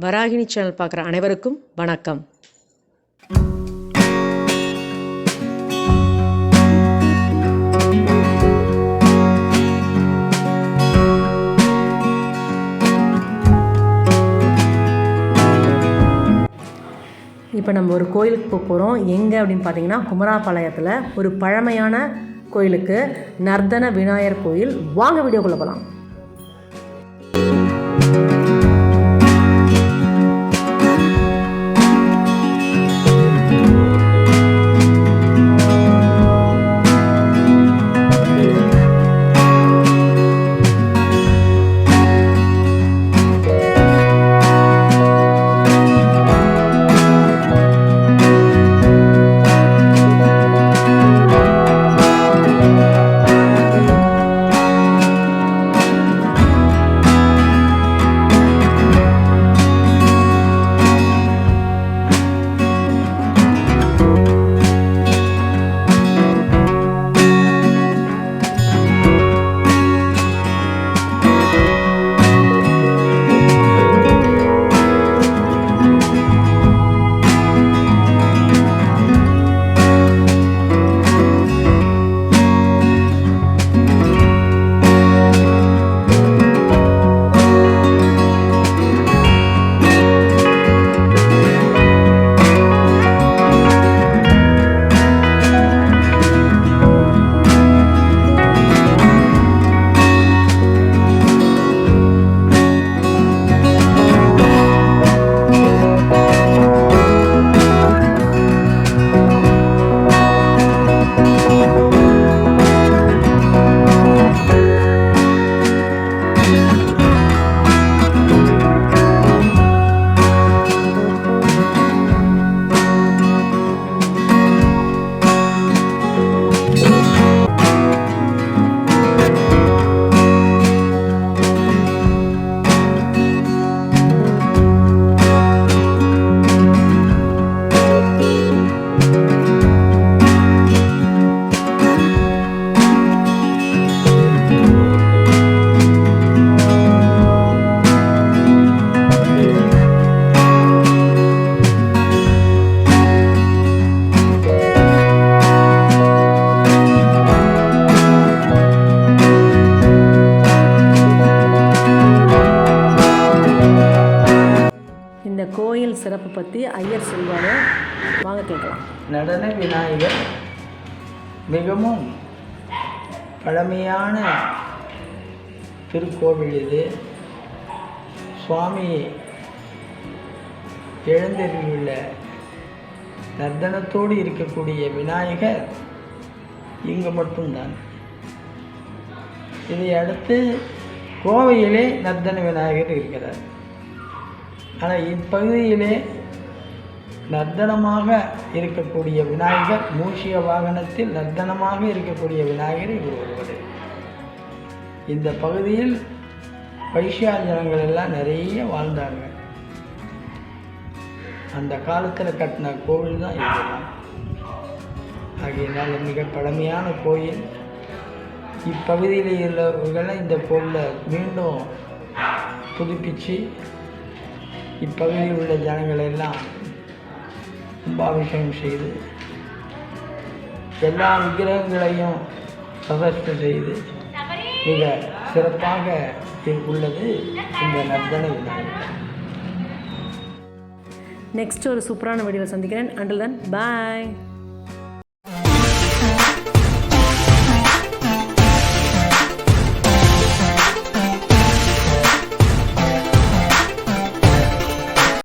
Varahini channel பார்க்குற அனைவருக்கும் வணக்கம். இப்போ நம்ம ஒரு கோயிலுக்கு போக போகிறோம். எங்கே அப்படின்னு பார்த்தீங்கன்னா குமராபாளையத்தில் ஒரு பழமையான கோயிலுக்கு, நர்தன விநாயகர் கோயில். வாங்க வீடியோக்குள்ளே போகலாம். இந்த கோயில் சிறப்பு பற்றி ஐயர் சொல்வார், வாங்க கேட்கலாம். நடன விநாயகர் மிகவும் பழமையான திருக்கோவில் இது. சுவாமி எழுந்தருளியுள்ள நர்த்தனத்தோடு இருக்கக்கூடிய விநாயகர் இங்கு மட்டும்தான். இதை அடுத்து கோவையிலே நர்த்தன விநாயகர் இருக்கிறார். ஆனால் இப்பகுதியிலே நர்த்தனமாக இருக்கக்கூடிய விநாயகர், மூஷிக வாகனத்தில் நர்த்தனமாக இருக்கக்கூடிய விநாயகர் இவர் ஒருவர். இந்த பகுதியில் வைஷ்யா ஜனங்கள் எல்லாம் நிறைய வாழ்ந்தாங்க. அந்த காலத்தில் கட்டின கோவில் தான் இதெல்லாம். ஆகையினால் மிக பழமையான கோயில். இப்பகுதியில் உள்ளவர்கள் இந்த கோவிலை மீண்டும் புதுப்பித்து இப்பகுதியில் உள்ள ஜனங்களை எல்லாம் கும்பாபிஷேகம் செய்து எல்லா விக்கிரகங்களையும் பிரதிஷ்டை செய்து மிக சிறப்பாக உள்ளது இந்த நர்த்தன விநாயகர். நெக்ஸ்ட் ஒரு சூப்பரான வீடியோவில் சந்திக்கிறேன். அண்டில் தென் பாய்.